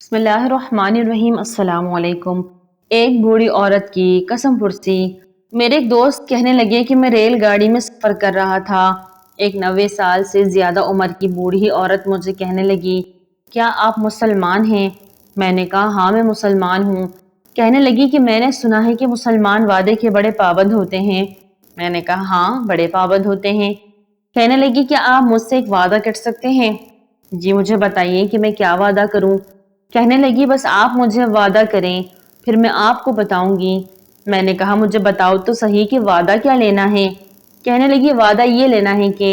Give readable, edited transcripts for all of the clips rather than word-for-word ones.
بسم اللہ الرحمن الرحیم۔ السلام علیکم۔ ایک بوڑھی عورت کی قسم پرسی۔ میرے ایک دوست کہنے لگے کہ میں ریل گاڑی میں سفر کر رہا تھا۔ ایک 90 سال سے زیادہ عمر کی بوڑھی عورت مجھے کہنے لگی، کیا آپ مسلمان ہیں؟ میں نے کہا ہاں میں مسلمان ہوں۔ کہنے لگی کہ میں نے سنا ہے کہ مسلمان وعدے کے بڑے پابند ہوتے ہیں۔ میں نے کہا ہاں بڑے پابند ہوتے ہیں۔ کہنے لگی کیا آپ مجھ سے ایک وعدہ کر سکتے ہیں؟ جی مجھے بتائیے کہ میں کیا وعدہ کروں؟ کہنے لگی بس آپ مجھے وعدہ کریں پھر میں آپ کو بتاؤں گی۔ میں نے کہا مجھے بتاؤ تو صحیح کہ وعدہ کیا لینا ہے؟ کہنے لگی وعدہ یہ لینا ہے کہ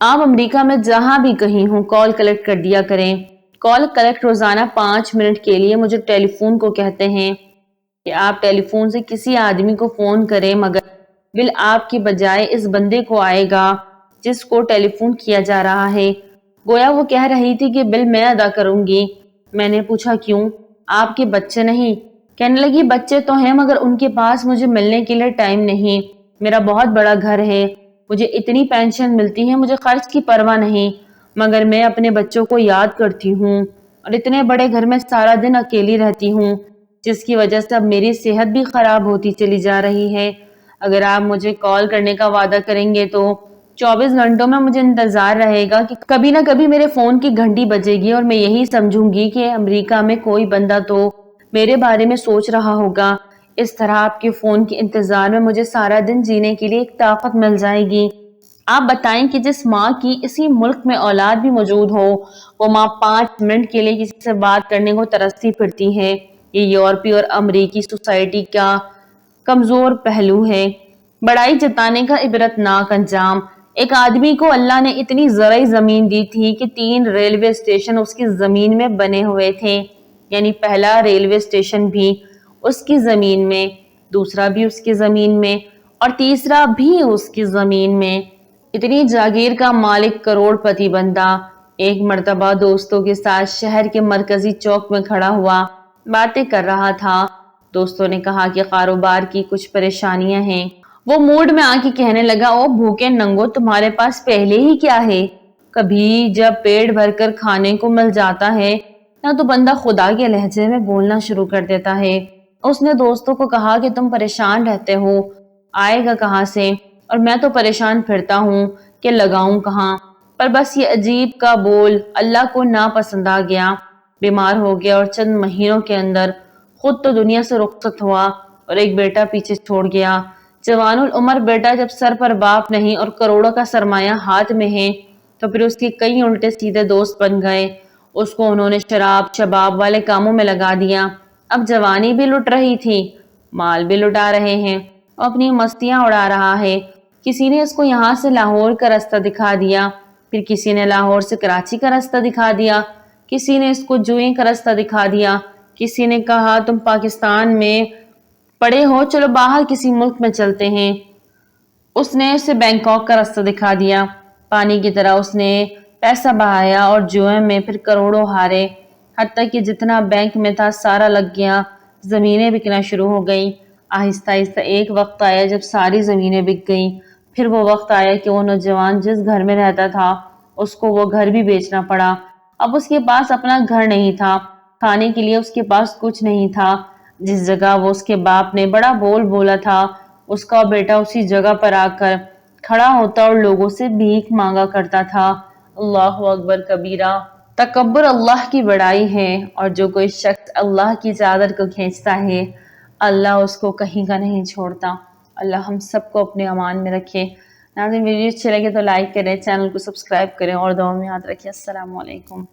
آپ امریکہ میں جہاں بھی کہیں ہوں کال کلیکٹ کر دیا کریں۔ کال کلیکٹ روزانہ 5 منٹ کے لیے مجھے ٹیلی فون کو کہتے ہیں کہ آپ ٹیلی فون سے کسی آدمی کو فون کریں مگر بل آپ کی بجائے اس بندے کو آئے گا جس کو ٹیلی فون کیا جا رہا ہے۔ گویا وہ کہہ رہی تھی کہ بل میں ادا کروں گی۔ میں نے پوچھا کیوں؟ آپ کے بچے نہیں؟ کہنے لگی بچے تو ہیں مگر ان کے پاس مجھے ملنے کے لیے ٹائم نہیں۔ میرا بہت بڑا گھر ہے، مجھے اتنی پینشن ملتی ہے، مجھے خرچ کی پرواہ نہیں، مگر میں اپنے بچوں کو یاد کرتی ہوں اور اتنے بڑے گھر میں سارا دن اکیلی رہتی ہوں جس کی وجہ سے اب میری صحت بھی خراب ہوتی چلی جا رہی ہے۔ اگر آپ مجھے کال کرنے کا وعدہ کریں گے تو 24 گھنٹوں میں مجھے انتظار رہے گا کہ کبھی نہ کبھی میرے فون کی گھنٹی بجے گی اور میں یہی سمجھوں گی کہ امریکہ میں کوئی بندہ تو میرے بارے میں سوچ رہا ہوگا۔ اس طرح آپ کے فون کے انتظار میں مجھے سارا دن جینے کے لیے ایک طاقت مل جائے گی۔ آپ بتائیں کہ جس ماں کی اسی ملک میں اولاد بھی موجود ہو وہ ماں 5 منٹ کے لیے کسی سے بات کرنے کو ترستی پھرتی ہے۔ یہ یورپی اور امریکی سوسائٹی کا کمزور پہلو ہے۔ بڑائی جتانے کا عبرتناک انجام۔ ایک آدمی کو اللہ نے اتنی زرعی زمین دی تھی کہ 3 ریلوے اسٹیشن اس کی زمین میں بنے ہوئے تھے، یعنی پہلا ریلوے اسٹیشن بھی اس کی زمین میں، دوسرا بھی اس کی زمین میں اور تیسرا بھی اس کی زمین میں۔ اتنی جاگیر کا مالک کروڑ پتی بندہ ایک مرتبہ دوستوں کے ساتھ شہر کے مرکزی چوک میں کھڑا ہوا، باتیں کر رہا تھا۔ دوستوں نے کہا کہ کاروبار کی کچھ پریشانیاں ہیں۔ وہ موڈ میں آ کے کہنے لگا او بھوکے ننگو تمہارے پاس پہلے ہی کیا ہے؟ کبھی جب پیٹ بھر کر کھانے کو مل جاتا ہے نہ تو بندہ خدا کے لہجے میں بولنا شروع کر دیتا ہے۔ اس نے دوستوں کو کہا کہ تم پریشان رہتے ہو، آئے گا کہاں سے؟ اور میں تو پریشان پھرتا ہوں کہ لگاؤں کہاں، پر بس یہ عجیب کا بول اللہ کو ناپسند آ گیا، بیمار ہو گیا اور چند مہینوں کے اندر خود تو دنیا سے رخصت ہوا اور ایک بیٹا پیچھے چھوڑ گیا۔ جوان العمر بیٹا جب سر پر باپ نہیں اور کروڑوں کا سرمایہ ہاتھ میں ہے تو پھر اس کے کئی الٹے سیدھے دوست بن گئے۔ اس کو انہوں نے شراب شباب والے کاموں میں لگا دیا۔ اب جوانی بھی لٹ رہی تھی، مال بھی لٹا رہے ہیں، وہ اپنی مستیاں اڑا رہا ہے۔ کسی نے اس کو یہاں سے لاہور کا رستہ دکھا دیا، پھر کسی نے لاہور سے کراچی کا رستہ دکھا دیا، کسی نے اس کو جوئیں کا رستہ دکھا دیا، کسی نے کہا تم پاکستان میں پڑے ہو چلو باہر کسی ملک میں چلتے ہیں۔ اس نے اسے بینکاک کا رستہ دکھا دیا۔ پانی کی طرح اس نے پیسہ بہایا اور جوئے میں پھر کروڑوں ہارے، حتیٰ کہ جتنا بینک میں تھا سارا لگ گیا۔ زمینیں بکنا شروع ہو گئیں۔ آہستہ آہستہ ایک وقت آیا جب ساری زمینیں بک گئیں۔ پھر وہ وقت آیا کہ وہ نوجوان جس گھر میں رہتا تھا اس کو وہ گھر بھی بیچنا پڑا۔ اب اس کے پاس اپنا گھر نہیں تھا، کھانے کے لیے اس کے پاس کچھ نہیں تھا۔ جس جگہ وہ اس کے باپ نے بڑا بول بولا تھا اس کا بیٹا اسی جگہ پر آ کر کھڑا ہوتا اور لوگوں سے بھیک مانگا کرتا تھا۔ اللہ اکبر کبیرہ۔ تکبر اللہ کی بڑائی ہے اور جو کوئی شخص اللہ کی چادر کو کھینچتا ہے اللہ اس کو کہیں کا نہیں چھوڑتا۔ اللہ ہم سب کو اپنے امان میں رکھے۔ ناظرین ویڈیو اچھے لگے تو لائک کریں، چینل کو سبسکرائب کریں اور دعاؤں میں یاد رکھیں۔ السلام علیکم۔